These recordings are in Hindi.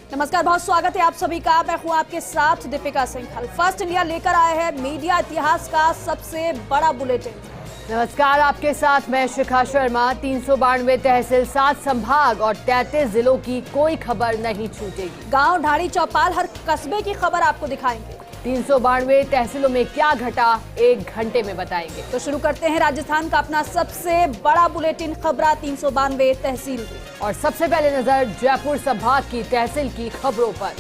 नमस्कार, बहुत स्वागत है आप सभी का। मैं हूं आपके साथ दीपिका सिंघल। फर्स्ट इंडिया लेकर आए हैं मीडिया इतिहास का सबसे बड़ा बुलेटिन। नमस्कार, आपके साथ मैं शिखा शर्मा। 392 तहसील, 7 संभाग और 33 जिलों की कोई खबर नहीं छूटेगी। गांव, ढाणी, चौपाल, हर कस्बे की खबर आपको दिखाएंगे। 392 तहसीलों में क्या घटा, 1 घंटे में बताएंगे। तो शुरू करते हैं राजस्थान का अपना सबसे बड़ा बुलेटिन, खबरा 392 तहसील की। और सबसे पहले नजर जयपुर संभाग की तहसील की खबरों पर।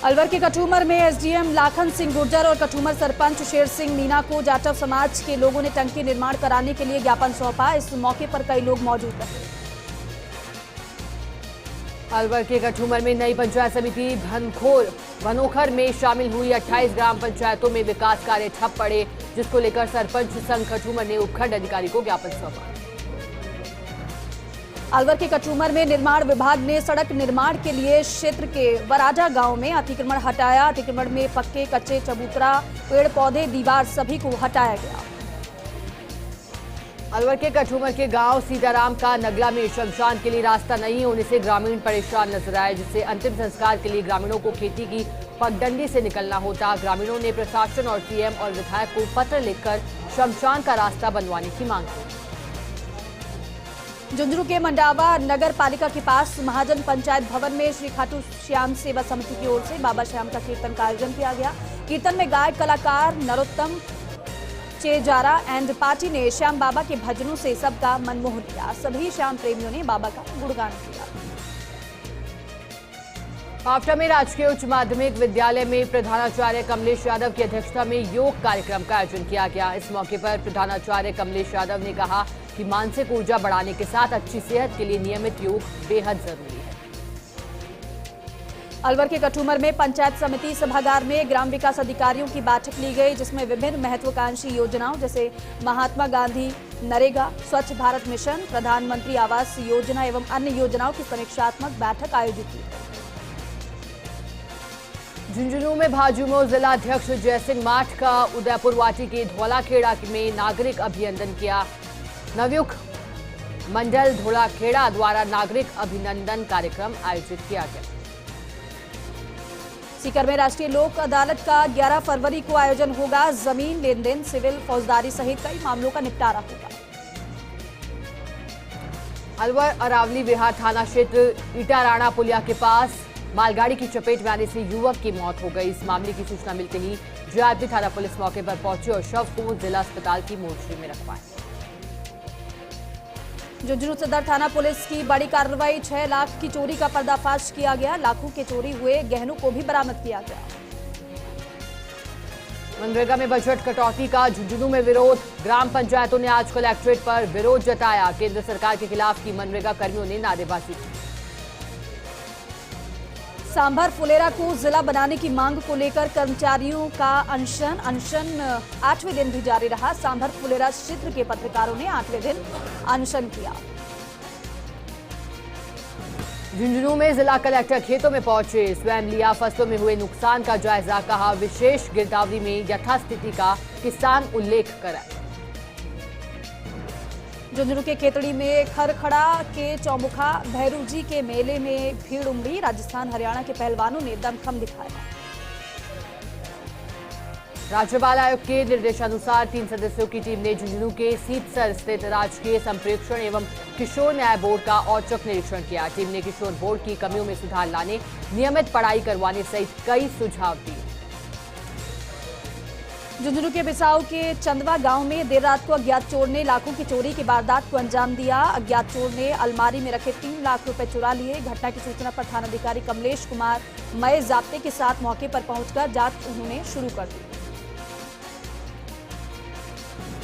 अलवर के कठूमर में एसडीएम लाखन सिंह गुर्जर और कठूमर सरपंच शेर सिंह मीना को जाटव समाज के लोगों ने टंकी निर्माण कराने के लिए ज्ञापन सौंपा। इस मौके पर कई लोग मौजूद रहे। अलवर के कठूमर में नई पंचायत समिति भनोखर में शामिल हुई। 28 ग्राम पंचायतों में विकास कार्य ठप पड़े, जिसको लेकर सरपंच संघ कठूमर ने उपखंड अधिकारी को ज्ञापन सौंपा। अलवर के कठूमर में निर्माण विभाग ने सड़क निर्माण के लिए क्षेत्र के वराजा गांव में अतिक्रमण हटाया। अतिक्रमण में पक्के, कच्चे, चबूतरा, पेड़ पौधे, दीवार सभी को हटाया गया। अलवर के कठूमर के गांव सीताराम का नगला में शमशान के लिए रास्ता नहीं होने से ग्रामीण परेशान नजर आए, जिससे अंतिम संस्कार के लिए ग्रामीणों को खेती की पगडंडी से निकलना होता। ग्रामीणों ने प्रशासन और सीएम और विधायक को पत्र लिखकर शमशान का रास्ता बनवाने की मांग की। झुंझुनू के मंडावा नगर पालिका के पास महाजन पंचायत भवन में श्री खाटू श्याम सेवा समिति की ओर से बाबा श्याम का कीर्तन का आयोजन किया गया। कीर्तन में गायक कलाकार नरोत्तम चेजारा एंड पार्टी ने श्याम बाबा के भजनों से सबका मन मोह लिया। सभी श्याम प्रेमियों ने बाबा का गुणगान किया। पावटा में राजकीय उच्च माध्यमिक विद्यालय में प्रधानाचार्य कमलेश यादव की अध्यक्षता में योग कार्यक्रम का आयोजन किया गया। इस मौके पर प्रधानाचार्य कमलेश यादव ने कहा कि मानसिक ऊर्जा बढ़ाने के साथ अच्छी सेहत के लिए नियमित योग बेहद जरूरी है। अलवर के कठूमर में पंचायत समिति सभागार में ग्राम विकास अधिकारियों की बैठक ली गई, जिसमें विभिन्न महत्वाकांक्षी योजनाओं जैसे महात्मा गांधी नरेगा, स्वच्छ भारत मिशन, प्रधानमंत्री आवास योजना एवं अन्य योजनाओं की समीक्षात्मक बैठक आयोजित की गई। झुंझुनू में भाजयुमो जिला अध्यक्ष जयसिंह माठ का उदयपुर वाटी के धौलाखेड़ा में नागरिक अभिनंदन किया। नवयुक्त मंडल धौलाखेड़ा द्वारा नागरिक अभिनंदन कार्यक्रम आयोजित किया गया। सीकर में राष्ट्रीय लोक अदालत का 11 फरवरी को आयोजन होगा। जमीन लेन देन, सिविल, फौजदारी सहित कई मामलों का निपटारा होगा। अलवर अरावली विहार थाना क्षेत्र इटाराणा पुलिया के पास मालगाड़ी की चपेट में आने से युवक की मौत हो गई। इस मामले की सूचना मिलते ही जीआरपी थाना पुलिस मौके पर पहुंची और शव को जिला अस्पताल की मोर्चरी में रखवाया। झुंझुनू सदर थाना पुलिस की बड़ी कार्रवाई, 6 लाख की चोरी का पर्दाफाश किया गया। लाखों के चोरी हुए गहनों को भी बरामद किया गया। मनरेगा में बजट कटौती का झुंझुनू में विरोध। ग्राम पंचायतों ने आज कलेक्ट्रेट पर विरोध जताया। केंद्र सरकार के खिलाफ की मनरेगा कर्मियों ने नारेबाजी की। सांभर फुलेरा को जिला बनाने की मांग को लेकर कर्मचारियों का अनशन 8वें दिन भी जारी रहा। सांभर फुलेरा क्षेत्र के पत्रकारों ने 8वें दिन अनशन किया। झुंझुनू में जिला कलेक्टर खेतों में पहुंचे, स्वयं लिया फसलों में हुए नुकसान का जायजा। कहा विशेष गिरदावरी में यथास्थिति का किसान उल्लेख करा। झुंझुनू के खेतड़ी में खरखड़ा के चौमुखा भैरू जी के मेले में भीड़ उमड़ी। राजस्थान हरियाणा के पहलवानों ने दमखम दिखाया। राज्य बाल आयोग के निर्देशानुसार 3 सदस्यों की टीम ने झुंझुनू के सीतसर स्थित राजकीय संप्रेक्षण एवं किशोर न्याय बोर्ड का औचक निरीक्षण किया। टीम ने किशोर बोर्ड की कमियों में सुधार लाने, नियमित पढ़ाई करवाने सहित कई सुझाव दिए। झुंझुनू के बिसाऊ के चंदवा गांव में देर रात को अज्ञात चोर ने लाखों की चोरी की वारदात को अंजाम दिया। अज्ञात चोर ने अलमारी में रखे 3 लाख रुपए चुरा लिए। घटना की सूचना पर थानाधिकारी कमलेश कुमार मय जाब्ते के साथ मौके पर पहुंचकर जांच उन्होंने शुरू कर दी।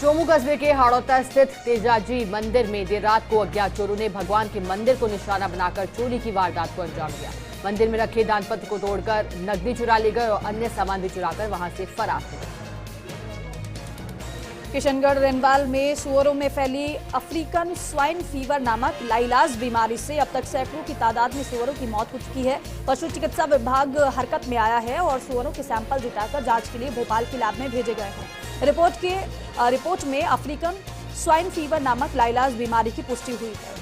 चोमू कस्बे के हाड़ौता स्थित तेजाजी मंदिर में देर रात को अज्ञात चोरों ने भगवान के मंदिर को निशाना बनाकर चोरी की वारदात को अंजाम दिया। मंदिर में रखे दानपत्र को तोड़कर नकदी चुरा ले गए और अन्य सामान भी चुराकर वहां से फरार हो गए। किशनगढ़ रेनवाल में सुअरों में फैली अफ्रीकन स्वाइन फीवर नामक लाइलाज बीमारी से अब तक सैकड़ों की तादाद में सुअरों की मौत हो चुकी है। पशु चिकित्सा विभाग हरकत में आया है और सुअरों के सैंपल जुटाकर जांच के लिए भोपाल के लैब में भेजे गए हैं। रिपोर्ट में अफ्रीकन स्वाइन फीवर नामक लाइलाज बीमारी की पुष्टि हुई है।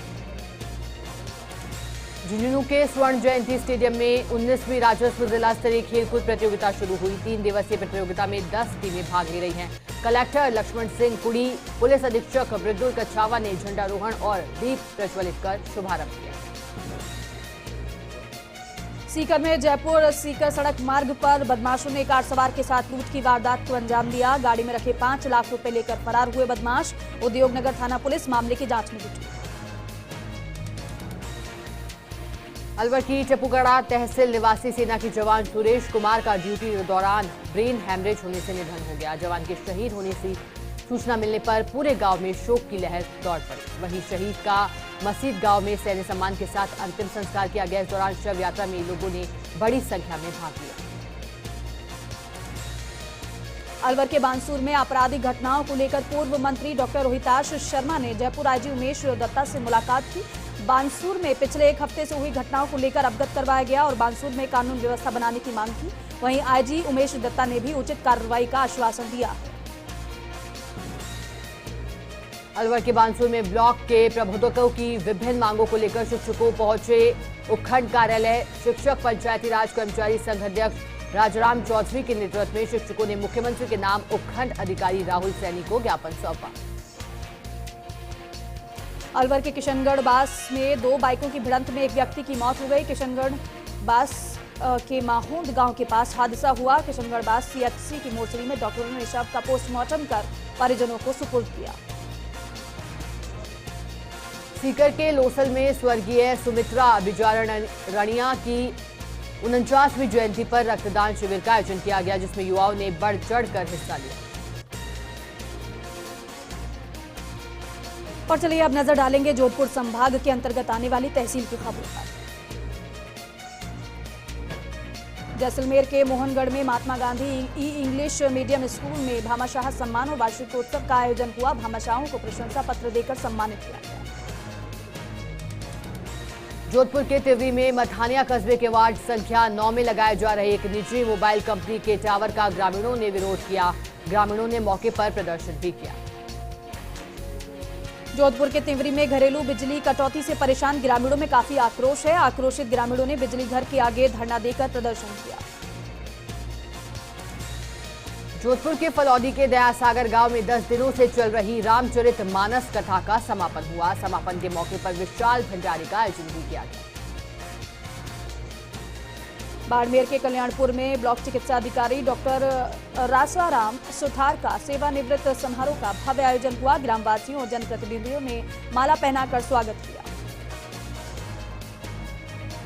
झुंझुनू के स्वर्ण जयंती स्टेडियम में 19वीं राजस्व जिला स्तरीय खेलकूद प्रतियोगिता शुरू हुई। 3 दिवसीय प्रतियोगिता में 10 टीमें भाग ले रही हैं। कलेक्टर लक्ष्मण सिंह कुड़ी, पुलिस अधीक्षक मृदुल कच्छावा ने झंडारोहण और दीप प्रज्वलित कर शुभारंभ किया। सीकर में जयपुर सीकर सड़क मार्ग पर बदमाशों ने कार सवार के साथ लूट की वारदात को अंजाम दिया। गाड़ी में रखे 5 लाख रुपए लेकर फरार हुए बदमाश। उद्योगनगर थाना पुलिस मामले की जांच में जुटी। अलवर की चपुगड़ा तहसील निवासी सेना के जवान सुरेश कुमार का ड्यूटी के दौरान ब्रेन हैमरेज होने से निधन हो गया। जवान के शहीद होने की सूचना मिलने पर पूरे गांव में शोक की लहर दौड़ पड़ी। वहीं शहीद का मसीद गांव में सैन्य सम्मान के साथ अंतिम संस्कार किया गया। इस दौरान शव यात्रा में लोगों ने बड़ी संख्या में भाग लिया। अलवर के बानसूर में आपराधिक घटनाओं को लेकर पूर्व मंत्री डॉक्टर रोहिताश शर्मा ने जयपुर आईजी उमेश दत्ता से मुलाकात की। बानसूर में पिछले 1 हफ्ते से हुई घटनाओं को लेकर अवगत करवाया गया और बानसूर में कानून व्यवस्था बनाने की मांग की। वहीं आईजी उमेश दत्ता ने भी उचित कार्रवाई का आश्वासन दिया। अलवर के बानसूर में ब्लॉक के प्रबंधकों की विभिन्न मांगों को लेकर शिक्षकों पहुंचे उपखंड कार्यालय। शिक्षक पंचायती राज कर्मचारी संघ अध्यक्ष राजाराम चौधरी के नेतृत्व में शिक्षकों ने मुख्यमंत्री के नाम उपखंड अधिकारी राहुल सैनी को ज्ञापन सौंपा। अलवर के किशनगढ़ बास में 2 बाइकों की भिड़ंत में एक व्यक्ति की मौत हो गई। किशनगढ़ बास के माहूद गांव के पास हादसा हुआ। किशनगढ़ बास सीएचसी की मोर्चरी में डॉक्टरों ने शव का पोस्टमार्टम कर परिजनों को सुपुर्द किया। सीकर के लोसल में स्वर्गीय सुमित्रा बिजारणिया की 49वीं जयंती पर रक्तदान शिविर का आयोजन किया गया, जिसमें युवाओं ने बढ़ चढ़कर हिस्सा लिया। और चलिए अब नजर डालेंगे जोधपुर संभाग के अंतर्गत आने वाली तहसील की खबरों पर। जैसलमेर के मोहनगढ़ में महात्मा गांधी ई इंग्लिश मीडियम स्कूल में भामाशाह सम्मान और वार्षिकोत्सव का आयोजन हुआ। भामाशाहों को प्रशंसा पत्र देकर सम्मानित किया गया। जोधपुर के तिवरी में मथानिया कस्बे के वार्ड संख्या 9 में लगाए जा रहे एक निजी मोबाइल कंपनी के टावर का ग्रामीणों ने विरोध किया। ग्रामीणों ने मौके पर प्रदर्शन भी किया। जोधपुर के तिवरी में घरेलू बिजली कटौती से परेशान ग्रामीणों में काफी आक्रोश है। आक्रोशित ग्रामीणों ने बिजली घर के आगे धरना देकर प्रदर्शन किया। जोधपुर के फलौदी के दयासागर गांव में 10 दिनों से चल रही रामचरित मानस कथा का समापन हुआ। समापन के मौके पर विशाल भंडारे का आयोजन भी किया गया। बाड़मेर के कल्याणपुर में ब्लॉक चिकित्सा अधिकारी डॉक्टर रासाराम सुथार का सेवानिवृत्त समारोह का भव्य आयोजन हुआ। ग्रामवासियों और जनप्रतिनिधियों ने माला पहनाकर स्वागत किया।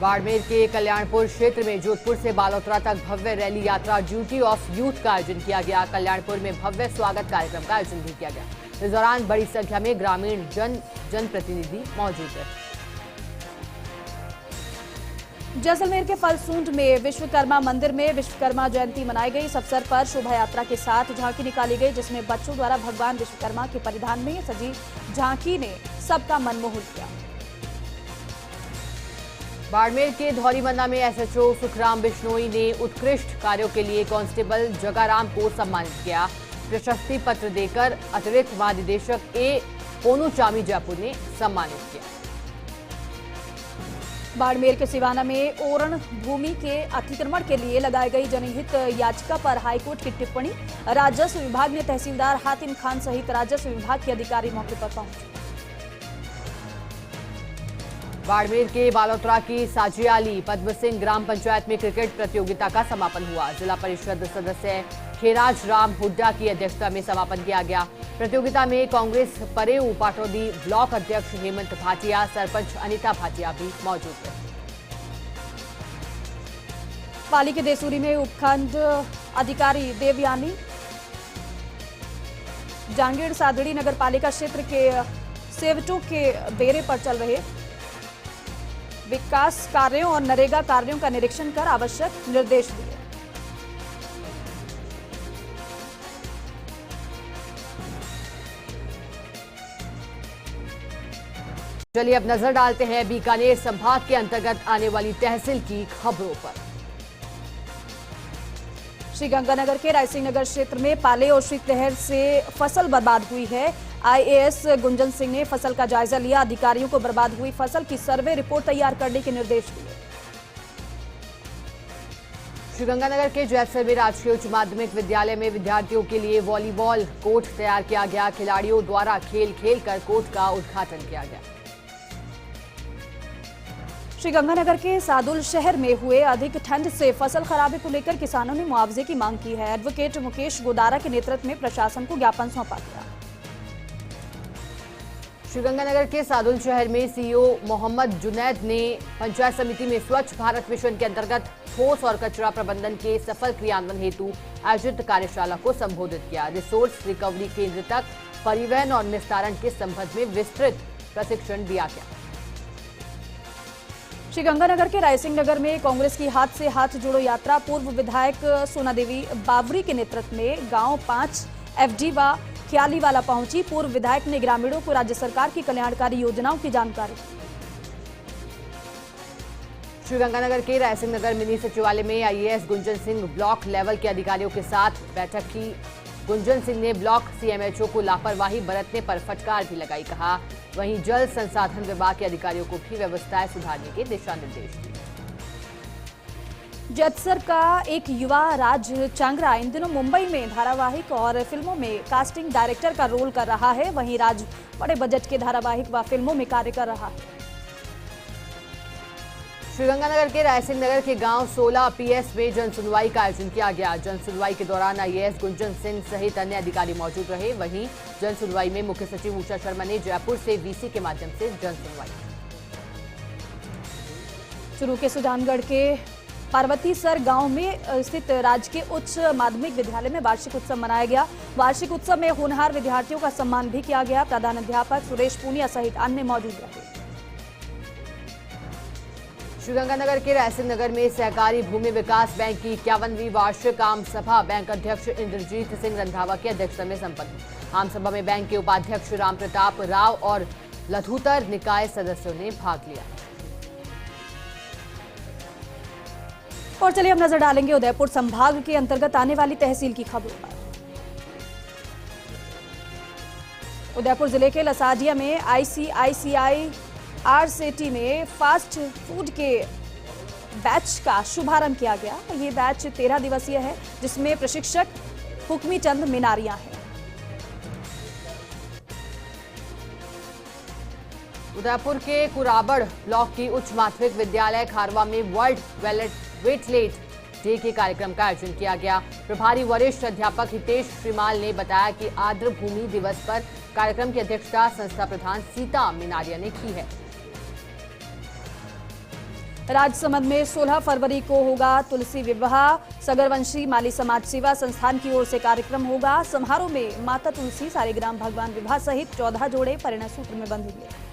बाड़मेर के कल्याणपुर क्षेत्र में जोधपुर से बालोतरा तक भव्य रैली यात्रा ड्यूटी ऑफ यूथ का आयोजन किया गया। कल्याणपुर में भव्य स्वागत कार्यक्रम का आयोजन भी किया गया। इस दौरान बड़ी संख्या में ग्रामीण जनप्रतिनिधि मौजूद रहे। जैसलमेर के फलसूंड में विश्वकर्मा मंदिर में विश्वकर्मा जयंती मनाई गई। इस अवसर पर शोभा यात्रा के साथ झांकी निकाली गई, जिसमें बच्चों द्वारा भगवान विश्वकर्मा के परिधान में सजी झांकी ने सबका मन मोहित किया। बाड़मेर के धौरीमन्ना में एसएचओ सुखराम बिश्नोई ने उत्कृष्ट कार्यों के लिए कांस्टेबल जगाराम को सम्मानित किया। प्रशस्ति पत्र देकर अतिरिक्त महानिदेशक ए पोनुचामी जयपुर ने सम्मानित किया। बाड़मेर के सिवाना में ओरण भूमि के अतिक्रमण के लिए लगाई गई जनहित याचिका पर हाईकोर्ट की टिप्पणी। राजस्व विभाग ने तहसीलदार हातिम खान सहित राजस्व विभाग के अधिकारी मौके पर पहुंचे। बाड़मेर के बालोतरा की साजियाली पद्म सिंह ग्राम पंचायत में क्रिकेट प्रतियोगिता का समापन हुआ। जिला परिषद सदस्य खेराज राम हुड्डा की अध्यक्षता में समापन किया गया। प्रतियोगिता में कांग्रेस परेऊ पाटौदी ब्लॉक अध्यक्ष हेमंत भाटिया, सरपंच अनिता भाटिया भी मौजूद थे। पाली के देसूरी में उपखंड अधिकारी देवयानी जांगीर सादड़ी नगर पालिका क्षेत्र के सेवटों के बेरे पर चल रहे विकास कार्यों और नरेगा कार्यों का निरीक्षण कर आवश्यक निर्देश दिए। चलिए अब नजर डालते हैं बीकानेर संभाग के अंतर्गत आने वाली तहसील की खबरों पर। श्रीगंगानगर के रायसिंह नगर क्षेत्र में पाले और शीतलहर से फसल बर्बाद हुई है। आईएएस गुंजन सिंह ने फसल का जायजा लिया। अधिकारियों को बर्बाद हुई फसल की सर्वे रिपोर्ट तैयार करने के निर्देश दिए। श्रीगंगानगर के जैतसर में राजकीय उच्च माध्यमिक विद्यालय में विद्यार्थियों के लिए वॉलीबॉल कोर्ट तैयार किया गया। खिलाड़ियों द्वारा खेल खेलकर कोर्ट का उद्घाटन किया गया। श्रीगंगानगर के सादुल शहर में हुए अधिक ठंड से फसल खराबे को लेकर किसानों ने मुआवजे की मांग की है। एडवोकेट मुकेश गोदारा के नेतृत्व में प्रशासन को ज्ञापन सौंपा गया। श्रीगंगानगर के सादुल शहर में सीईओ मोहम्मद जुनैद ने पंचायत समिति में स्वच्छ भारत मिशन के अंतर्गत ठोस और कचरा प्रबंधन के सफल क्रियान्वयन हेतु आयोजित कार्यशाला को संबोधित किया। रिसोर्स रिकवरी केंद्र तक परिवहन और निस्तारण के संबंध में विस्तृत प्रशिक्षण दिया गया। श्रीगंगानगर के रायसिंह नगर में कांग्रेस की हाथ से हाथ जोड़ो यात्रा पूर्व विधायक सोना देवी बावरी के नेतृत्व में गांव 5 एफडी व ख्यालीवाला पहुंची। पूर्व विधायक ने ग्रामीणों को राज्य सरकार की कल्याणकारी योजनाओं की जानकारी दी। श्रीगंगानगर के रायसिंह नगर मिनी सचिवालय में IAS Gunjan Singh block level के अधिकारियों के साथ बैठक की। गुंजन सिंह ने ब्लॉक सीएमएचओ को लापरवाही बरतने पर फटकार भी लगाई। कहा वहीं जल संसाधन विभाग के अधिकारियों को भी व्यवस्थाएं सुधारने के दिशा निर्देश दिए। जैतसर का एक युवा राज चांगरा इन दिनों मुंबई में धारावाहिक और फिल्मों में कास्टिंग डायरेक्टर का रोल कर रहा है। वहीं राज बड़े बजट के धारावाहिक व फिल्मों में कार्य कर रहा है। श्रीगंगानगर के रायसिंह नगर के गांव 16 पीएस में जन सुनवाई का आयोजन किया गया। जन सुनवाई के दौरान आईएएस गुंजन सिंह सहित अन्य अधिकारी मौजूद रहे। वहीं जन सुनवाई में मुख्य सचिव उषा शर्मा ने जयपुर से वीसी के माध्यम से जन सुनवाई। चुरू के सुजानगढ़ के पार्वतीसर गांव में स्थित राजकीय उच्च माध्यमिक विद्यालय में वार्षिक उत्सव मनाया गया। वार्षिक उत्सव में होनहार विद्यार्थियों का सम्मान भी किया गया। प्रधानाध्यापक सुरेश पूनिया सहित अन्य मौजूद रहे। श्रीगंगानगर के रायसिंह नगर में सहकारी भूमि विकास बैंक की 51वीं वार्षिक आम सभा बैंक अध्यक्ष इंद्रजीत सिंह रंधावा की अध्यक्षता में संपन्न हुई। आम सभा में बैंक के उपाध्यक्ष राम प्रताप राव और लघुतर निकाय सदस्यों ने भाग लिया। और चलिए अब नजर डालेंगे उदयपुर संभाग के अंतर्गत आने वाली तहसील की खबरों पर। उदयपुर जिले के लसाडिया में आईसीआईसीआई आरसेटी में फास्ट फूड के बैच का शुभारंभ किया गया। ये बैच 13 दिवसीय है, जिसमें प्रशिक्षक हुक्मी चंद मिनारिया हैं। उदयपुर के कुराबड़ ब्लॉक की उच्च माध्यमिक विद्यालय खारवा में वर्ल्ड वेटलेट डे के कार्यक्रम का आयोजन किया गया। प्रभारी वरिष्ठ अध्यापक हितेश श्रीमाल ने बताया कि आर्द्र भूमि दिवस पर कार्यक्रम की अध्यक्षता संस्था प्रधान सीता मिनारिया ने की है। राजसमंद में 16 फरवरी को होगा तुलसी विवाह। सगरवंशी माली समाज सेवा संस्थान की ओर से कार्यक्रम होगा। समारोह में माता तुलसी, सारेग्राम भगवान विवाह सहित 14 जोड़े परिणय सूत्र में बंधेंगे।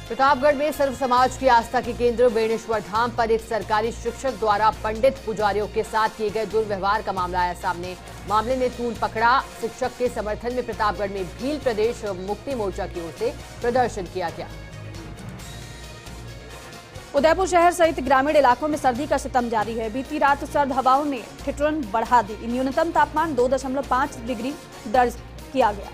प्रतापगढ़ में सर्व समाज की आस्था के केंद्र बेणेश्वर धाम पर एक सरकारी शिक्षक द्वारा पंडित पुजारियों के साथ किए गए दुर्व्यवहार का मामला आया सामने। मामले ने तूल पकड़ा। शिक्षक के समर्थन में प्रतापगढ़ में भील प्रदेश मुक्ति मोर्चा की ओर से प्रदर्शन किया गया। उदयपुर शहर सहित ग्रामीण इलाकों में सर्दी का सितम जारी है। बीती रात सर्द हवाओं ने ठिठुरन बढ़ा दी। न्यूनतम तापमान 2.5 डिग्री दर्ज किया गया।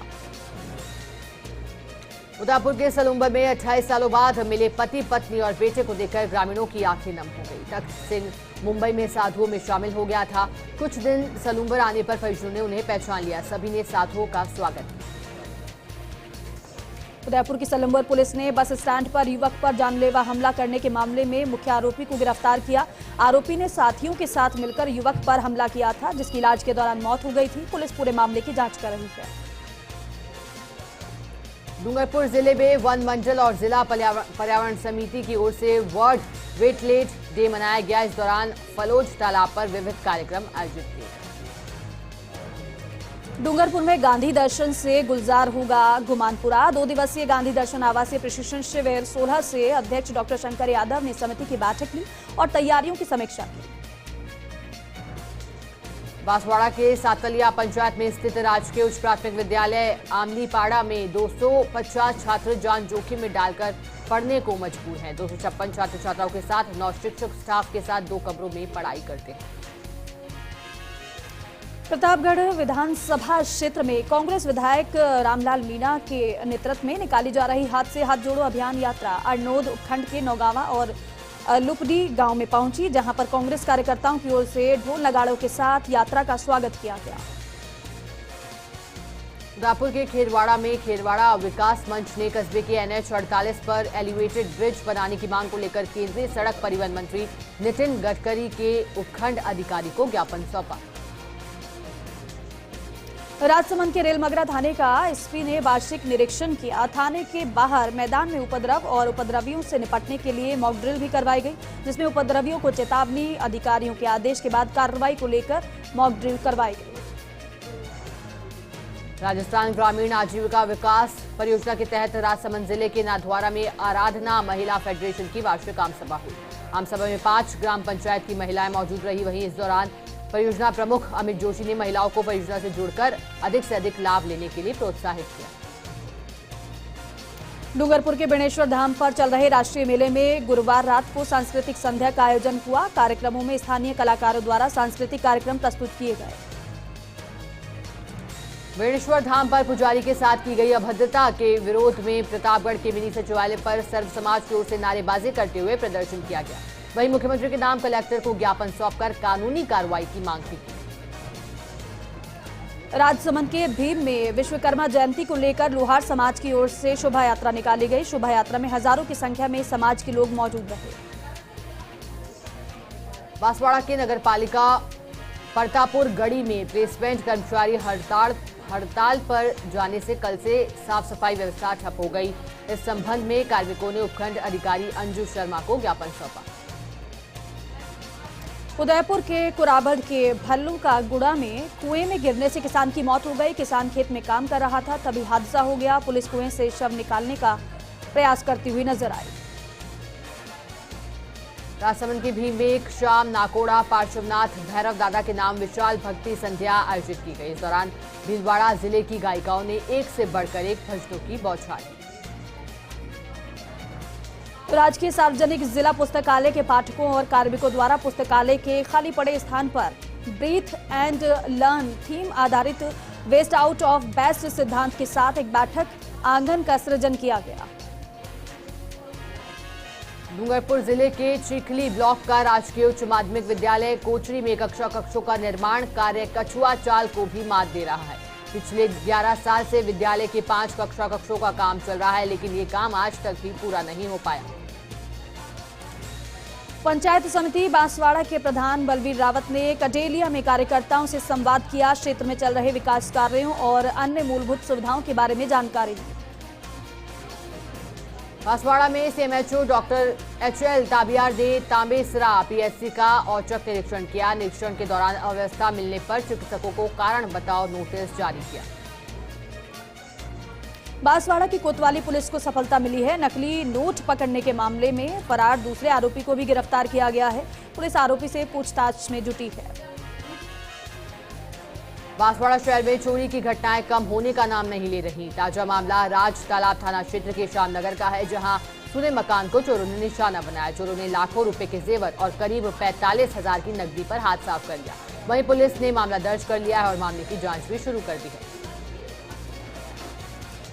उदयपुर के सलूम्बर में 28 सालों बाद मिले पति पत्नी और बेटे को देखकर ग्रामीणों की आंखें नम हो गई। तख्त सिंह मुंबई में साधुओं में शामिल हो गया था। कुछ दिन सलूम्बर आने पर परिजनों ने उन्हें पहचान लिया। सभी ने साधुओं का स्वागत किया। उदयपुर की सलूम्बर पुलिस ने बस स्टैंड पर युवक पर जानलेवा हमला करने के मामले में मुख्य आरोपी को गिरफ्तार किया। आरोपी ने साथियों के साथ मिलकर युवक पर हमला किया था, जिसकी इलाज के दौरान मौत हो गई थी। पुलिस पूरे मामले की जांच कर रही है। डूंगरपुर जिले में वन मंडल और जिला पर्यावरण समिति की ओर से वर्ल्ड वेटलेट डे मनाया गया। इस दौरान फलोज तालाब पर विविध कार्यक्रम आयोजित किए गए। डूंगरपुर में गांधी दर्शन से गुलजार होगा गुमानपुरा। 2 दिवसीय गांधी दर्शन आवासीय प्रशिक्षण शिविर 16 से अध्यक्ष डॉक्टर शंकर यादव ने समिति की बैठक ली और तैयारियों की समीक्षा की। बांसवाड़ा के सातलिया पंचायत में स्थित राजकीय उच्च प्राथमिक विद्यालय आमलीपाड़ा में 250 छात्र जान जोखिम में डालकर पढ़ने को मजबूर हैं। 256 छात्र छात्राओं के साथ 9 शिक्षक स्टाफ के साथ 2 कमरों में पढ़ाई करते हैं। प्रतापगढ़ विधानसभा क्षेत्र में कांग्रेस विधायक रामलाल मीणा के नेतृत्व में निकाली जा रही हाथ से हाथ जोड़ो अभियान यात्रा अरनोद उपखंड के नौगावा और लुपडी गांव में पहुंची, जहां पर कांग्रेस कार्यकर्ताओं की ओर से ढोल नगाड़ों के साथ यात्रा का स्वागत किया गया। रायपुर के खेरवाड़ा में खेरवाड़ा विकास मंच ने कस्बे के NH 48 पर एलिवेटेड ब्रिज बनाने की मांग को लेकर केंद्रीय सड़क परिवहन मंत्री नितिन गडकरी के उपखंड अधिकारी को ज्ञापन सौंपा। राजसमंद के रेलमगरा थाने का एसपी ने वार्षिक निरीक्षण किया। थाने के बाहर मैदान में उपद्रव और उपद्रवियों से निपटने के लिए मॉक ड्रिल भी करवाई गई, जिसमें उपद्रवियों को चेतावनी, अधिकारियों के आदेश के बाद कार्रवाई को लेकर मॉक ड्रिल करवाई गई। राजस्थान ग्रामीण आजीविका विकास परियोजना के तहत राजसमंद जिले के नाथद्वारा में आराधना महिला फेडरेशन की वार्षिक आमसभा हुई। आमसभा में 5 ग्राम पंचायत की महिलाएं मौजूद रही। वहीं इस दौरान परियोजना प्रमुख अमित जोशी ने महिलाओं को परियोजना से जुड़कर अधिक से अधिक लाभ लेने के लिए प्रोत्साहित किया। डूंगरपुर के बेणेश्वर धाम पर चल रहे राष्ट्रीय मेले में गुरुवार रात को सांस्कृतिक संध्या का आयोजन हुआ। कार्यक्रमों में स्थानीय कलाकारों द्वारा सांस्कृतिक कार्यक्रम प्रस्तुत किए गए। बेणेश्वर धाम पर पुजारी के साथ की गई अभद्रता के विरोध में प्रतापगढ़ के मिनी सचिवालय पर सर्व समाज की ओर से नारेबाजी करते हुए प्रदर्शन किया गया। वहीं मुख्यमंत्री के नाम कलेक्टर को ज्ञापन सौंपकर कानूनी कार्रवाई की मांग की। राजसमंद के भीम में विश्वकर्मा जयंती को लेकर लोहार समाज की ओर से शोभा यात्रा निकाली गई। शोभा यात्रा में हजारों की संख्या में समाज के लोग मौजूद रहे। बांसवाड़ा के नगरपालिका परतापुर गढ़ी में प्लेसमेंट कर्मचारी हड़ताल पर जाने से कल से साफ सफाई व्यवस्था ठप हो गई। इस संबंध में कार्मिकों ने उपखंड अधिकारी अंजू शर्मा को ज्ञापन सौंपा। उदयपुर के कुराबड़ के भल्लू का गुड़ा में कुएं में गिरने से किसान की मौत हो गई। किसान खेत में काम कर रहा था, तभी हादसा हो गया। पुलिस कुएं से शव निकालने का प्रयास करती हुई नजर आई। राजसमंद के भीम में एक शाम नाकोड़ा पार्श्वनाथ भैरव दादा के नाम विशाल भक्ति संध्या आयोजित की गई। इस दौरान भीलवाड़ा जिले की गायिकाओं ने एक से बढ़कर एक भजनों की बौछार की। राजकीय सार्वजनिक जिला पुस्तकालय के पाठकों और कार्मिकों द्वारा पुस्तकालय के खाली पड़े स्थान पर ब्रीथ एंड लर्न थीम आधारित वेस्ट आउट ऑफ बेस्ट सिद्धांत के साथ एक बैठक आंगन का सृजन किया गया। डूंगरपुर जिले के चिखली ब्लॉक का राजकीय उच्च माध्यमिक विद्यालय कोचरी में कक्षों का निर्माण कार्य कछुआ चाल को भी मात दे रहा है। पिछले 11 साल से विद्यालय के 5 कक्षों का काम चल रहा है, लेकिन ये काम आज तक भी पूरा नहीं हो पाया। पंचायत समिति बांसवाड़ा के प्रधान बलवीर रावत ने कटेलिया में कार्यकर्ताओं से संवाद किया। क्षेत्र में चल रहे विकास कार्यों और अन्य मूलभूत सुविधाओं के बारे में जानकारी दी। बांसवाड़ा में CMHO डॉक्टर HL ताबियार ने तांबेसरा PHC का औचक निरीक्षण किया। निरीक्षण के दौरान अव्यवस्था मिलने पर चिकित्सकों को कारण बताओ नोटिस जारी किया। बांसवाड़ा की कोतवाली पुलिस को सफलता मिली है। नकली नोट पकड़ने के मामले में फरार दूसरे आरोपी को भी गिरफ्तार किया गया है। पुलिस आरोपी से पूछताछ में जुटी है। बांसवाड़ा शहर में चोरी की घटनाएं कम होने का नाम नहीं ले रही। ताजा मामला राज तालाब थाना क्षेत्र के श्यामनगर का है, जहां सुने मकान को चोरों ने निशाना बनाया। चोरों ने लाखों रुपए के जेवर और करीब 45,000 की नकदी पर हाथ साफ कर लिया। वहीं पुलिस ने मामला दर्ज कर लिया है और मामले की जांच भी शुरू कर दी है।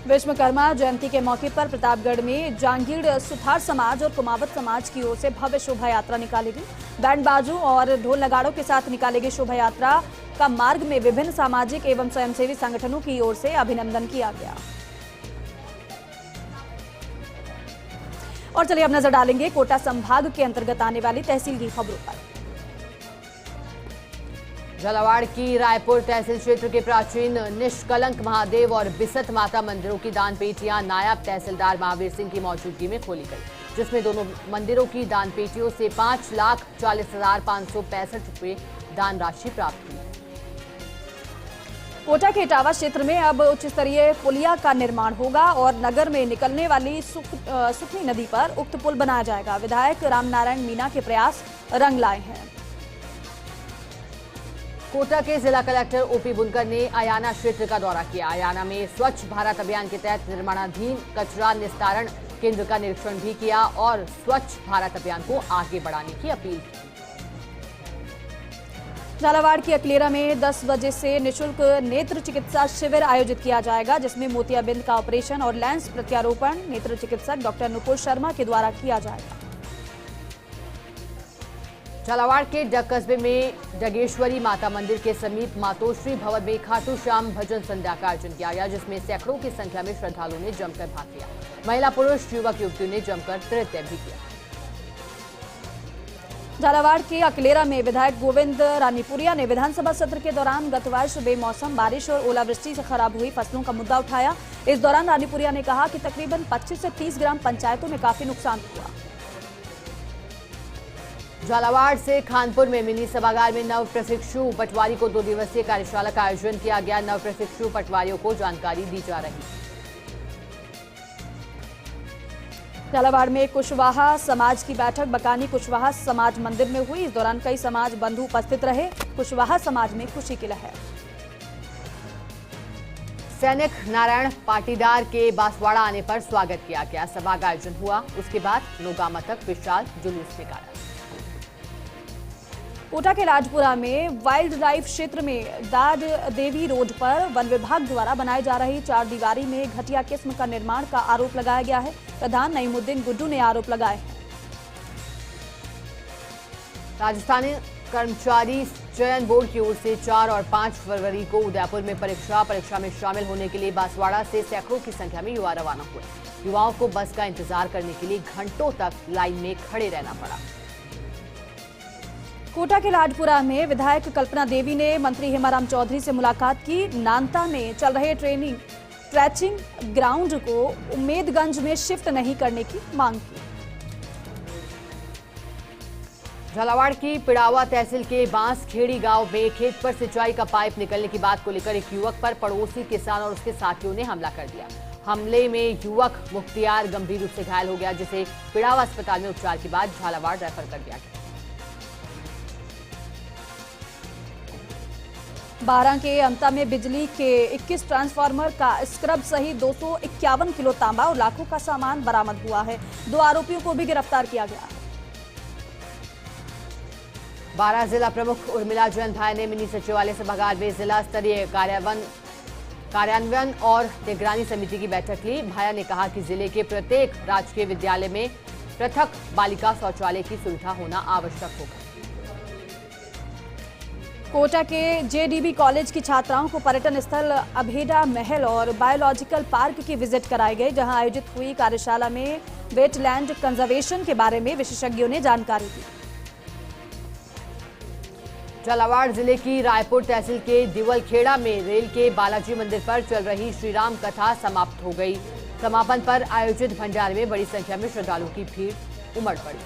विश्वकर्मा जयंती के मौके पर प्रतापगढ़ में जांगीड़ सुथार समाज और कुमावत समाज की ओर से भव्य शोभा यात्रा निकाली गई। बैंड बाजों और ढोल नगाड़ों के साथ निकाली गई शोभा यात्रा का मार्ग में विभिन्न सामाजिक एवं स्वयंसेवी संगठनों की ओर से अभिनंदन किया गया। और चलिए अब नजर डालेंगे कोटा संभाग के अंतर्गत आने वाली तहसील की खबरों पर। झालावाड़ की रायपुर तहसील क्षेत्र के प्राचीन निष्कलंक महादेव और बिसत माता मंदिरों की दान पेटियां नायब तहसीलदार महावीर सिंह की मौजूदगी में खोली गई, जिसमें दोनों मंदिरों की दान पेटियों से 5,40,565 रुपए दान राशि प्राप्त हुई। कोटा के इटावा क्षेत्र में अब उच्च स्तरीय पुलिया का निर्माण होगा और नगर में निकलने वाली सुखनी नदी पर उक्त पुल बनाया जाएगा। विधायक रामनारायण मीणा के प्रयास रंग लाए हैं। कोटा के जिला कलेक्टर OP बुनकर ने अयाना क्षेत्र का दौरा किया। अयाना में स्वच्छ भारत अभियान के तहत निर्माणाधीन कचरा निस्तारण केंद्र का निरीक्षण भी किया और स्वच्छ भारत अभियान को आगे बढ़ाने की अपील की। झालावाड़ की अकलेरा में 10 बजे से निशुल्क नेत्र चिकित्सा शिविर आयोजित किया जाएगा, जिसमें मोतियाबिंद का ऑपरेशन और लेंस प्रत्यारोपण नेत्र चिकित्सक डॉक्टर नुपुर शर्मा के द्वारा किया जाएगा। झालावाड़ के डग कस्बे में डगेश्वरी माता मंदिर के समीप मातोश्री भवन में खाटू श्याम भजन संध्या का आयोजन किया गया, जिसमें सैकड़ों की संख्या में श्रद्धालुओं ने जमकर भाग लिया। महिला पुरुष युवक युवतियों ने जमकर नृत्य भी किया। झालावाड़ के अकलेरा में विधायक गोविंद रानीपुरिया ने विधानसभा सत्र के दौरान गत वर्ष बेमौसम बारिश और ओलावृष्टि से खराब हुई फसलों का मुद्दा उठाया। इस दौरान रानीपुरिया ने कहा कि तकरीबन 25 से 30 ग्राम पंचायतों में काफी नुकसान हुआ। झालावाड़ से खानपुर में मिनी सभागार में नव प्रशिक्षु पटवारी को 2 दिवसीय कार्यशाला का आयोजन किया गया। नव प्रशिक्षु पटवारियों को जानकारी दी जा रही है। झालावाड़ में कुशवाहा समाज की बैठक बकानी कुशवाहा समाज मंदिर में हुई। इस दौरान कई समाज बंधु उपस्थित रहे। कुशवाहा समाज में खुशी की लहर। सैनिक नारायण पाटीदार के बांसवाड़ा आने पर स्वागत किया गया। सभा का आयोजन हुआ, उसके बाद नोगामा तक विशाल जुलूस निकाला। कोटा के राजपुरा में वाइल्ड लाइफ क्षेत्र में दाद देवी रोड पर वन विभाग द्वारा बनाई जा रही 4 दीवारी में घटिया किस्म का निर्माण का आरोप लगाया गया है। प्रधान नईमुद्दीन गुड्डू ने आरोप लगाए हैं। राजस्थानी कर्मचारी चयन बोर्ड की ओर से 4 और 5 फरवरी को उदयपुर में परीक्षा में शामिल होने के लिए बांसवाड़ा से सैकड़ों की संख्या में युवा रवाना हुए। युवाओं को बस का इंतजार करने के लिए घंटों तक लाइन में खड़े रहना पड़ा। कोटा के राजपुरा में विधायक कल्पना देवी ने मंत्री हेमाराम चौधरी से मुलाकात की। नानता में चल रहे ट्रैचिंग ग्राउंड को उम्मेदगंज में शिफ्ट नहीं करने की मांग की। झालावाड़ की पिड़ावा तहसील के बांसखेड़ी गांव में खेत पर सिंचाई का पाइप निकलने की बात को लेकर एक युवक पर पड़ोसी किसान और उसके साथियों ने हमला कर दिया। हमले में युवक मुख्तियार गंभीर रूप से घायल हो गया, जिसे पिड़ावा अस्पताल में उपचार के बाद झालावाड़ रेफर कर दिया गया। 12 के अमता में बिजली के 21 ट्रांसफार्मर का स्क्रब सहित 251 किलो तांबा और लाखों का सामान बरामद हुआ है। 2 आरोपियों को भी गिरफ्तार किया गया है। 12 जिला प्रमुख उर्मिला जैन भाई ने मिनी सचिवालय सभागार में जिला स्तरीय कार्यान्वयन और निगरानी समिति की बैठक ली। भाया ने कहा कि जिले के प्रत्येक राजकीय विद्यालय में पृथक बालिका शौचालय की सुविधा होना आवश्यक होगा। कोटा के जेडीबी कॉलेज की छात्राओं को पर्यटन स्थल अभेड़ा महल और बायोलॉजिकल पार्क की विजिट कराई गई, जहां आयोजित हुई कार्यशाला में वेटलैंड कंजर्वेशन के बारे में विशेषज्ञों ने जानकारी दी। झालावाड़ जिले की रायपुर तहसील के दिवलखेड़ा में रेल के बालाजी मंदिर पर चल रही श्रीराम कथा समाप्त हो गई। समापन पर आयोजित भंडारे में बड़ी संख्या में श्रद्धालुओं की भीड़ उमड़ पड़ी।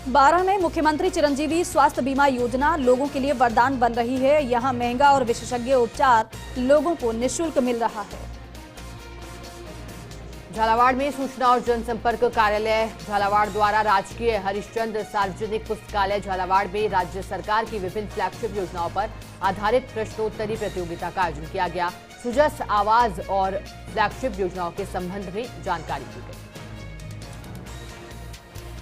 12 में मुख्यमंत्री चिरंजीवी स्वास्थ्य बीमा योजना लोगों के लिए वरदान बन रही है। यहां महंगा और विशेषज्ञ उपचार लोगों को निःशुल्क मिल रहा है। झालावाड़ में सूचना और जनसंपर्क कार्यालय झालावाड़ द्वारा राजकीय हरिश्चंद्र सार्वजनिक पुस्तकालय झालावाड़ में राज्य सरकार की विभिन्न फ्लैगशिप योजनाओं पर आधारित प्रश्नोत्तरी प्रतियोगिता का आयोजन किया गया। सुजस आवाज और फ्लैगशिप योजनाओं के संबंध में जानकारी दी गई।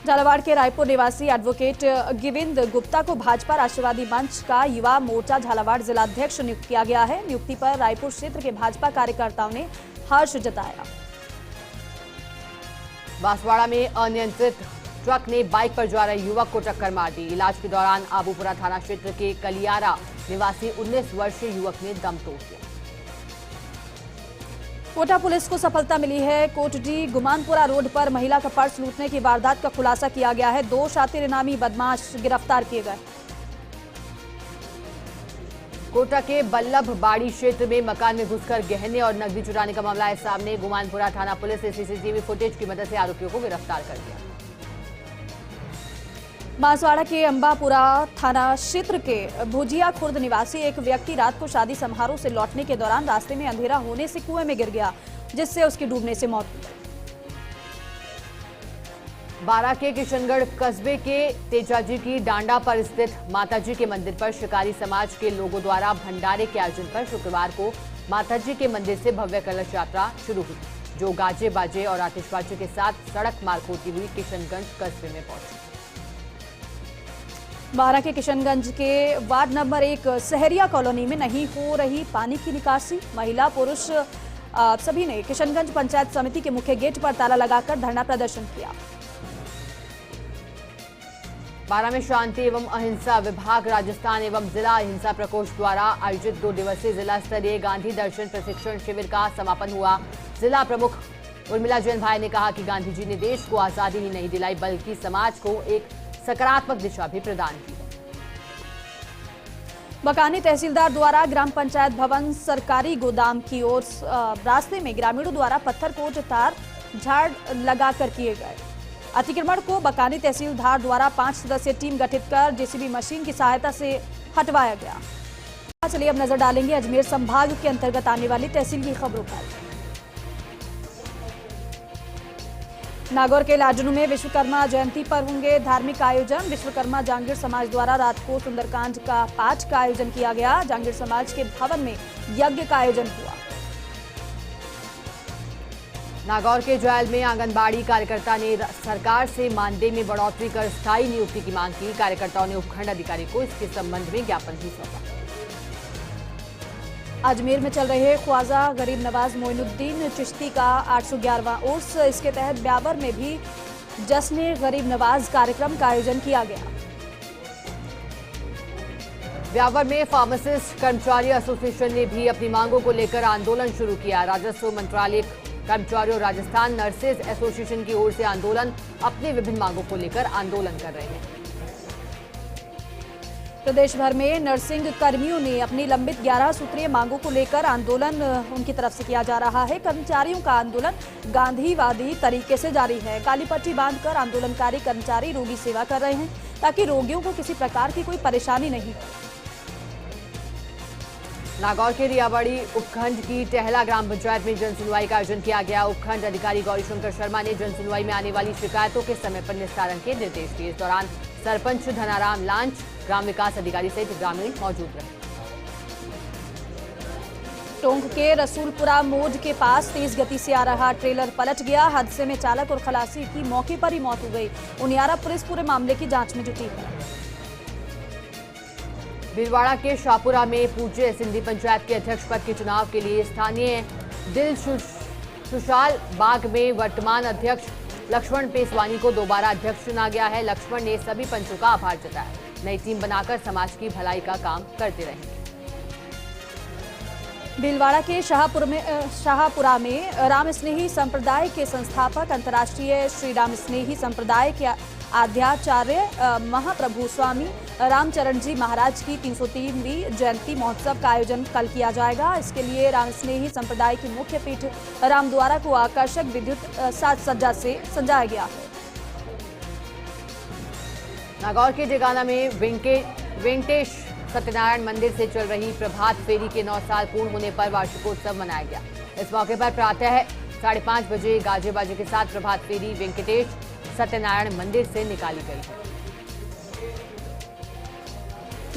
झालावाड़ के रायपुर निवासी एडवोकेट गिविंद गुप्ता को भाजपा राष्ट्रवादी मंच का युवा मोर्चा झालावाड़ जिलाध्यक्ष नियुक्त किया गया है। नियुक्ति पर रायपुर क्षेत्र के भाजपा कार्यकर्ताओं ने हर्ष जताया। बांसवाड़ा में अनियंत्रित ट्रक ने बाइक पर जा रहे युवक को टक्कर मार दी। इलाज के दौरान आबूपुरा थाना क्षेत्र के कलियारा निवासी 19 वर्षीय युवक ने दम तोड़ दिया। कोटा पुलिस को सफलता मिली है। कोटडी गुमानपुरा रोड पर महिला का पर्स लूटने की वारदात का खुलासा किया गया है। 2 शातिर इनामी बदमाश गिरफ्तार किए गए। कोटा के बल्लभ बाड़ी क्षेत्र में मकान में घुसकर गहने और नकदी चुराने का मामला है सामने। गुमानपुरा थाना पुलिस ने सीसीटीवी फुटेज की मदद से आरोपियों को गिरफ्तार कर लिया। बांसवाड़ा के अंबापुरा थाना क्षेत्र के भुजिया खुर्द निवासी एक व्यक्ति रात को शादी समारोह से लौटने के दौरान रास्ते में अंधेरा होने से कुएं में गिर गया, जिससे उसकी डूबने से मौत हो गई। 12 के किशनगढ़ कस्बे के तेजाजी की डांडा पर स्थित माताजी के मंदिर पर शिकारी समाज के लोगों द्वारा भंडारे के आयोजन पर शुक्रवार को माताजी के मंदिर से भव्य कलश यात्रा शुरू हुई, जो गाजे बाजे और आतिशबाजी के साथ सड़क मार्ग होती हुई किशनगंज कस्बे में पहुंची। बारां के किशनगंज के वार्ड नंबर 1 सहरिया कॉलोनी में नहीं हो रही पानी की निकासी। महिला पुरुष सभी ने किशनगंज पंचायत समिति के मुख्य गेट पर ताला लगाकर धरना प्रदर्शन किया। बारां में शांति एवं अहिंसा विभाग राजस्थान एवं जिला अहिंसा प्रकोष्ठ द्वारा आयोजित 2 दिवसीय जिला स्तरीय गांधी दर्शन प्रशिक्षण शिविर का समापन हुआ। जिला प्रमुख उर्मिला जैन भाई ने कहा कि गांधी जी ने देश को आजादी ही नहीं दिलाई बल्कि समाज को एक सकारात्मक दिशा भी प्रदान की। बकानी तहसीलदार द्वारा ग्राम पंचायत भवन सरकारी गोदाम की ओर रास्ते में ग्रामीणों द्वारा पत्थर कोट तार झाड़ लगाकर किए गए अतिक्रमण को बकानी तहसीलदार द्वारा 5 सदस्यीय टीम गठित कर जेसीबी मशीन की सहायता से हटवाया गया। चलिए अब नजर डालेंगे अजमेर संभाग के अंतर्गत आने वाली तहसील की खबरों पर। नागौर के लाडनू में विश्वकर्मा जयंती पर होंगे धार्मिक आयोजन। विश्वकर्मा जांगीर समाज द्वारा रात को सुंदरकांड का पाठ का आयोजन किया गया। जांगीर समाज के भवन में यज्ञ का आयोजन हुआ। नागौर के जैल में आंगनबाड़ी कार्यकर्ता ने सरकार से मानदेय में बढ़ोतरी कर स्थायी नियुक्ति की मांग की। कार्यकर्ताओं ने उपखंड अधिकारी को इसके संबंध में ज्ञापन भी सौंपा। अजमेर में चल रहे ख्वाजा गरीब नवाज मोइनुद्दीन चिश्ती का 811वां उर्स, इसके तहत ब्यावर में भी जश्न गरीब नवाज कार्यक्रम का आयोजन किया गया। ब्यावर में फार्मासिस्ट कर्मचारी एसोसिएशन ने भी अपनी मांगों को लेकर आंदोलन शुरू किया। राजस्व मंत्रालय कर्मचारियों राजस्थान नर्सेज एसोसिएशन की ओर से आंदोलन अपनी विभिन्न मांगों को लेकर आंदोलन कर रहे हैं। प्रदेश भर में नर्सिंग कर्मियों ने अपनी लंबित 11 सूत्रीय मांगों को लेकर आंदोलन उनकी तरफ से किया जा रहा है। कर्मचारियों का आंदोलन गांधीवादी तरीके से जारी है। काली पट्टी बांधकर आंदोलनकारी कर्मचारी रोगी सेवा कर रहे हैं ताकि रोगियों को किसी प्रकार की कोई परेशानी नहीं हो। नागौर के रियावाड़ी उपखंड की टहला ग्राम पंचायत में जन सुनवाई का आयोजन किया गया। उपखंड अधिकारी गौरीशंकर शर्मा ने जन सुनवाई में आने वाली शिकायतों के समय पर निस्तारण के निर्देश दिए। इस दौरान सरपंच धनाराम लांच, ग्राम विकास अधिकारी सहित ग्रामीण मौजूद रहे। टोंक के रसूलपुरा मोड़ के पास तेज गति से आ रहा ट्रेलर पलट गया। हादसे में चालक और खलासी की मौके पर ही मौत हो गई। उनियारा पुलिस पूरे मामले की जांच में जुटी है। भीलवाड़ा के शाहपुरा में पूज्य सिंधी पंचायत के अध्यक्ष पद के चुनाव के लिए स्थानीय दिल सुशाल बाग में वर्तमान अध्यक्ष लक्ष्मण पेसवानी को दोबारा अध्यक्ष चुना गया है। लक्ष्मण ने सभी पंचों का आभार जताया। नई टीम बनाकर समाज की भलाई का काम करते रहेंगे। भीलवाड़ा के शाहपुरा में राम स्नेही संप्रदाय के संस्थापक अंतर्राष्ट्रीय श्री राम स्नेही संप्रदाय के आध्याचार्य महाप्रभु स्वामी रामचरण जी महाराज की 303वीं जयंती महोत्सव का आयोजन कल किया जाएगा। इसके लिए राम स्नेही संप्रदाय की मुख्य पीठ रामद्वारा को आकर्षक विद्युत साज सज्जा से सजाया गया है। नागौर के जगाना में वेंकटेश सत्यनारायण मंदिर से चल रही प्रभात फेरी के 9 साल पूर्ण होने पर वार्षिकोत्सव मनाया गया। इस मौके पर प्रातः 5:30 बजे गाजे बाजे के साथ प्रभात फेरी वेंकटेश सत्यनारायण मंदिर से निकाली गई।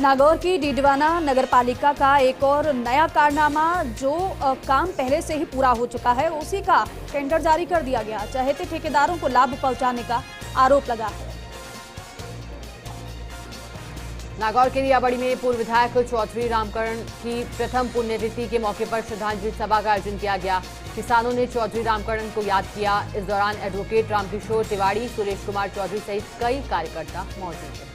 नागौर की डीडवाना नगरपालिका का एक और नया कारनामा, जो काम पहले से ही पूरा हो चुका है उसी का टेंडर जारी कर दिया गया। चहेते ठेकेदारों को लाभ पहुंचाने का आरोप लगा है। नागौर के रियावाड़ी में पूर्व विधायक चौधरी रामकरण की प्रथम पुण्यतिथि के मौके पर श्रद्धांजलि सभा का आयोजन किया गया। किसानों ने चौधरी रामकरण को याद किया। इस दौरान एडवोकेट रामकिशोर तिवारी, सुरेश कुमार चौधरी सहित कई कार्यकर्ता मौजूद थे।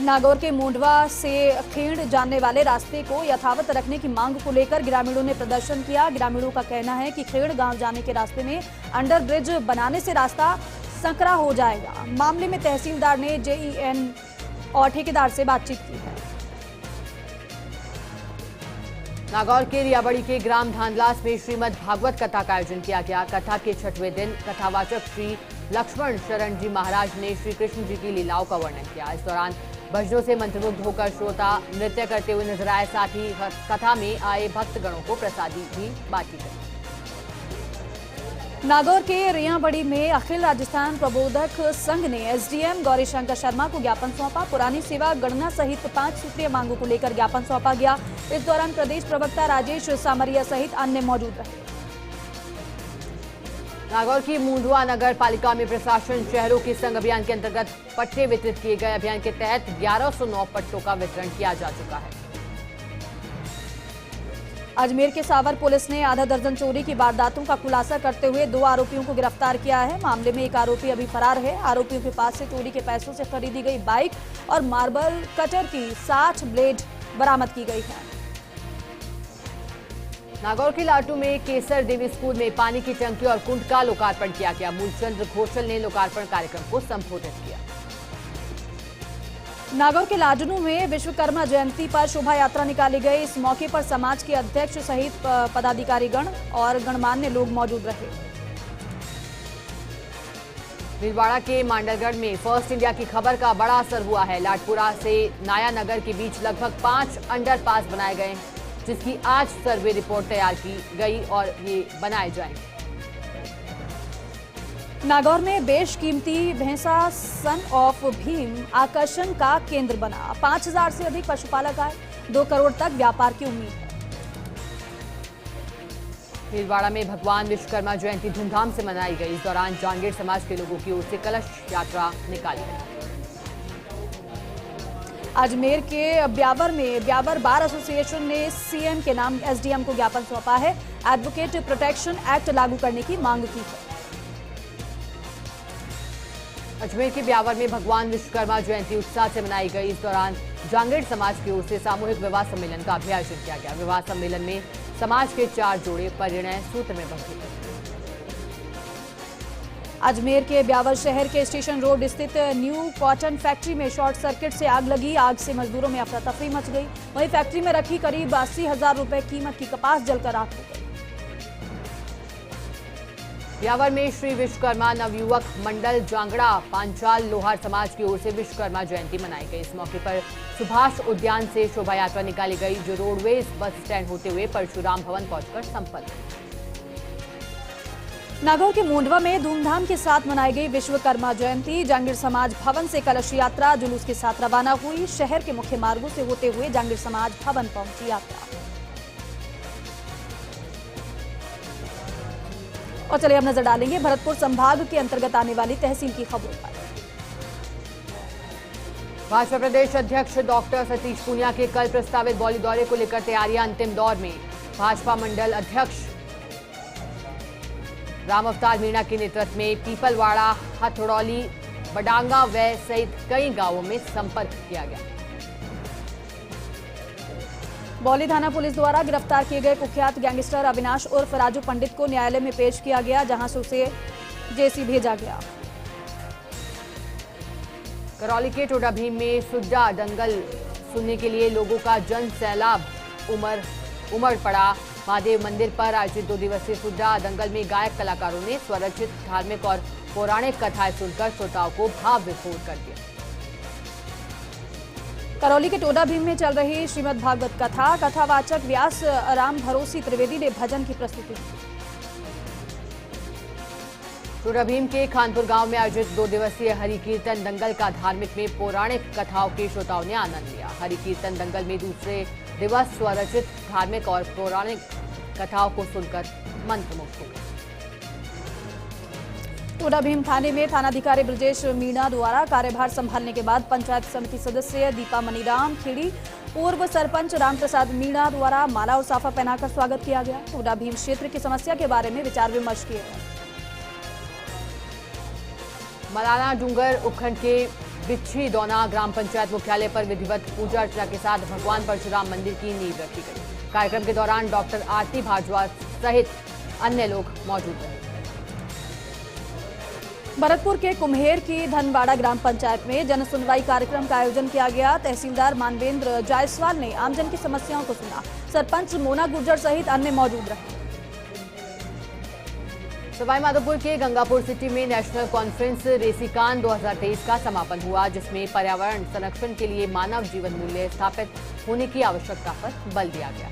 नागौर के मोंडवा से खेड़ जाने वाले रास्ते को यथावत रखने की मांग को लेकर ग्रामीणों ने प्रदर्शन किया। ग्रामीणों का कहना है कि खेड़ गांव जाने के रास्ते में अंडर ब्रिज बनाने से रास्ता संकरा हो जाएगा। मामले में तहसीलदार ने जेईएन और ठेकेदार से बातचीत की है। नागौर के रियावाड़ी के ग्राम धानलास में श्रीमद् भागवत कथा का आयोजन किया गया। कथा के 6वें दिन कथावाचक श्री लक्ष्मण शरण जी महाराज ने श्री कृष्ण जी की लीलाओं का वर्णन किया। इस दौरान भजनों से मंत्रमुग्ध होकर श्रोता नृत्य करते हुए नजर आए। साथ ही कथा में आए भक्तगणों को प्रसादी भी बांटी गई। नागौर के रियावाड़ी में अखिल राजस्थान प्रबोधक संघ ने एसडीएम गौरीशंकर शर्मा को ज्ञापन सौंपा। पुरानी सेवा गणना सहित 5 सूत्रीय मांगों को लेकर ज्ञापन सौंपा गया। इस दौरान प्रदेश प्रवक्ता राजेश सामरिया सहित अन्य मौजूद रहे। नागौर की मुंडवा नगर पालिका में प्रशासन शहरों के संग अभियान के अंतर्गत पट्टे वितरित किए गए। अभियान के तहत 1109 पट्टों का वितरण किया जा चुका है। अजमेर के सावर पुलिस ने आधा दर्जन चोरी की वारदातों का खुलासा करते हुए 2 आरोपियों को गिरफ्तार किया है। मामले में एक आरोपी अभी फरार है। आरोपियों के पास से चोरी के पैसों से खरीदी गई बाइक और मार्बल कटर की 60 ब्लेड बरामद की गई है। नागौर के लाटू में केसर देवी स्कूल में पानी की टंकी और कुंड का लोकार्पण किया गया। मूलचंद घोषल ने लोकार्पण कार्यक्रम को संबोधित किया। नागौर के लाडनू में विश्वकर्मा जयंती पर शोभा यात्रा निकाली गई। इस मौके पर समाज के अध्यक्ष सहित पदाधिकारीगण और गणमान्य लोग मौजूद रहे। भीलवाड़ा के मांडलगढ़ में फर्स्ट इंडिया की खबर का बड़ा असर हुआ है। लाटपुरा से नाया नगर के बीच लगभग 5 अंडरपास बनाए गए, जिसकी आज सर्वे रिपोर्ट तैयार की गई और ये बनाए जाएंगे। नागौर में बेशकीमती भैंसा सन ऑफ भीम आकर्षण का केंद्र बना। 5000 से अधिक पशुपालक आए। 2 करोड़ तक व्यापार की उम्मीद है। भीलवाड़ा में भगवान विश्वकर्मा जयंती धूमधाम से मनाई गई। इस दौरान जांगीर समाज के लोगों की ओर से कलश यात्रा निकाली गई। अजमेर के ब्यावर में ब्यावर बार एसोसिएशन ने सीएम के नाम एसडीएम को ज्ञापन सौंपा है। एडवोकेट प्रोटेक्शन एक्ट लागू करने की मांग की है। अजमेर के ब्यावर में भगवान विश्वकर्मा जयंती उत्साह से मनाई गई। इस दौरान जांगीर समाज की ओर से सामूहिक विवाह सम्मेलन का भी आयोजन किया गया। विवाह सम्मेलन में समाज के 4 जोड़े परिणय सूत्र में बंधे। अजमेर के ब्यावर शहर के स्टेशन रोड स्थित न्यू कॉटन फैक्ट्री में शॉर्ट सर्किट से आग लगी। आग से मजदूरों में अफरा तफरी मच गई। वहीं फैक्ट्री में रखी करीब 80,000 रुपए कीमत की कपास जलकर राख हो गई। ब्यावर में श्री विश्वकर्मा नवयुवक मंडल जांगड़ा पांचाल लोहार समाज की ओर से विश्वकर्मा जयंती मनाई गई। इस मौके पर सुभाष उद्यान से शोभा यात्रा निकाली गई, जो रोडवेज बस स्टैंड होते हुए परशुराम भवन पहुंचकर संपन्न हुई। नागौर के मुंडवा में धूमधाम के साथ मनाई गई विश्वकर्मा जयंती। जांगीर समाज भवन से कलश यात्रा जुलूस के साथ रवाना हुई। शहर के मुख्य मार्गों से होते हुए जांगीर समाज भवन पहुंची यात्रा। और चलिए अब नजर डालेंगे भरतपुर संभाग के अंतर्गत आने वाली तहसील की खबरों पर। भाजपा प्रदेश अध्यक्ष डॉक्टर सतीश पूनिया के कल प्रस्तावित बौली दौरे को लेकर तैयारियां अंतिम दौर में। भाजपा मंडल अध्यक्ष राम अवतार मीणा के नेतृत्व में पीपलवाड़ा, हथौड़ी, बडांगा व सहित कई गांवों में संपर्क किया गया। बौली थाना पुलिस द्वारा गिरफ्तार किए गए कुख्यात गैंगस्टर अविनाश उर्फ राजू पंडित को न्यायालय में पेश किया गया, जहां से उसे जेसी भेजा गया। करौली के टोडा भीम में सुड्डा दंगल सुनने के लिए लोगों का जन सैलाब उमड़ पड़ा। महादेव मंदिर पर आयोजित 2 दिवसीय सुड्डा दंगल में गायक कलाकारों ने स्वरचित धार्मिक और पौराणिक कथाएं सुनकर श्रोताओं को भाव विभोर कर दिया। करौली के टोडा भीम में चल रही श्रीमद् भागवत कथा। कथावाचक व्यास राम भरोसी त्रिवेदी ने भजन की प्रस्तुति की। टोडा भीम के खानपुर गांव में आयोजित 2 दिवसीय हरि कीर्तन दंगल का धार्मिक में पौराणिक कथाओं के श्रोताओं ने आनंद लिया। हरि कीर्तन दंगल में दूसरे दिवस स्वरचित धार्मिक और पौराणिक कथाओं को सुनकर मंत्रमुग्ध हो गए। टोडा भीम थाने में थानाधिकारी ब्रजेश मीणा द्वारा कार्यभार संभालने के बाद पंचायत समिति सदस्य दीपा मनीराम खेड़ी, पूर्व सरपंच रामप्रसाद मीणा द्वारा माला और साफा पहनाकर स्वागत किया गया। टोडा भीम क्षेत्र की समस्या के बारे में विचार विमर्श किए गए। मलाना डूंगर उपखंड के बिच्छी दौना ग्राम पंचायत मुख्यालय पर विधिवत पूजा अर्चना के साथ भगवान परशुराम मंदिर की नींव रखी गई। कार्यक्रम के दौरान डॉक्टर आरती भाजवा सहित अन्य लोग मौजूद रहे। भरतपुर के कुम्हेर की धनवाड़ा ग्राम पंचायत में जन सुनवाई कार्यक्रम का आयोजन किया गया। तहसीलदार मानवेंद्र जायसवाल ने आमजन की समस्याओं को सुना। सरपंच मोना गुर्जर सहित अन्य मौजूद रहे। सवाईमाधोपुर के गंगापुर सिटी में नेशनल कॉन्फ्रेंस रेसिकान 2023 का समापन हुआ, जिसमें पर्यावरण संरक्षण के लिए मानव जीवन मूल्य स्थापित होने की आवश्यकता पर बल दिया गया।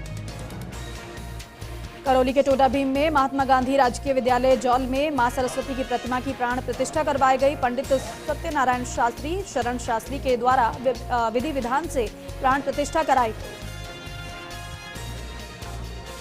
करौली के टोडा भीम में महात्मा गांधी राजकीय विद्यालय जौल में मां सरस्वती की प्रतिमा की प्राण प्रतिष्ठा करवाई गई। पंडित सत्यनारायण शास्त्री, शरण शास्त्री के द्वारा विधि विधान से प्राण प्रतिष्ठा कराई।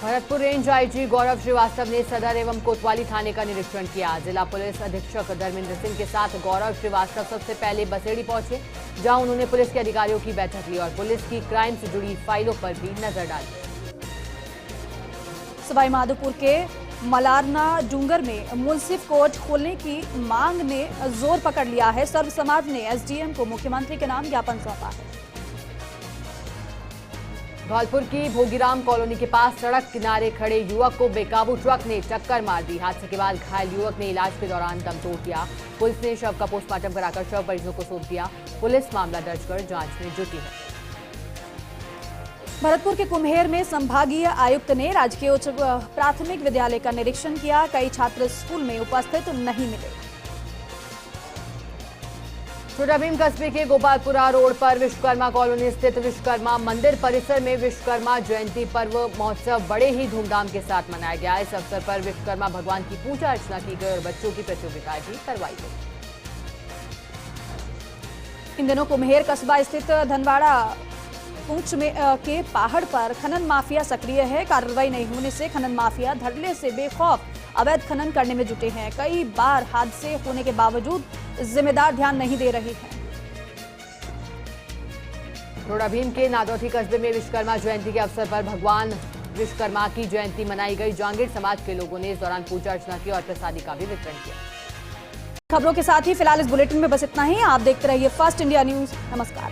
भरतपुर रेंज आईजी गौरव श्रीवास्तव ने सदर एवं कोतवाली थाने का निरीक्षण किया। जिला पुलिस अधीक्षक धर्मेंद्र सिंह के साथ गौरव श्रीवास्तव सबसे पहले बसेड़ी पहुंचे, जहां उन्होंने पुलिस के अधिकारियों की बैठक ली और पुलिस की क्राइम से जुड़ी फाइलों पर भी नजर डाली। सवाई माधोपुर के मलारना डूंगर में मुंसिफ कोर्ट खोलने की मांग ने जोर पकड़ लिया है। सर्व समाज ने एसडीएम को मुख्यमंत्री के नाम ज्ञापन सौंपा है। धौलपुर की भोगीराम कॉलोनी के पास सड़क किनारे खड़े युवक को बेकाबू ट्रक ने टक्कर मार दी। हादसे के बाद घायल युवक ने इलाज के दौरान दम तोड़ दिया। पुलिस ने शव का पोस्टमार्टम कराकर शव परिजनों को सौंप दिया। पुलिस मामला दर्ज कर जांच में जुटी है। भरतपुर के कुम्हेर में संभागीय आयुक्त ने राजकीय उच्च प्राथमिक विद्यालय का निरीक्षण किया। कई छात्र स्कूल में उपस्थित नहीं मिले। छोटा भीम कस्बे के गोपालपुरा रोड पर विश्वकर्मा कॉलोनी स्थित विश्वकर्मा मंदिर परिसर में विश्वकर्मा जयंती पर्व महोत्सव बड़े ही धूमधाम के साथ मनाया गया। इस अवसर पर विश्वकर्मा भगवान की पूजा अर्चना की गई और बच्चों की प्रतियोगिताएं भी करवाई गई। इन दिनों कुम्हेर कस्बा स्थित धनवाड़ा पूंछ में के पहाड़ पर खनन माफिया सक्रिय है। कार्रवाई नहीं होने से खनन माफिया धड़ल्ले से बेखौफ अवैध खनन करने में जुटे हैं। कई बार हादसे होने के बावजूद जिम्मेदार ध्यान नहीं दे रहे हैं। छोटा भीम के नादौती कस्बे में विश्वकर्मा जयंती के अवसर पर भगवान विश्वकर्मा की जयंती मनाई गई। जांगीर समाज के लोगों ने इस दौरान पूजा अर्चना की और प्रसादी का भी वितरण किया। खबरों के साथ ही फिलहाल इस बुलेटिन में बस इतना ही। आप देखते रहिए फर्स्ट इंडिया न्यूज। नमस्कार।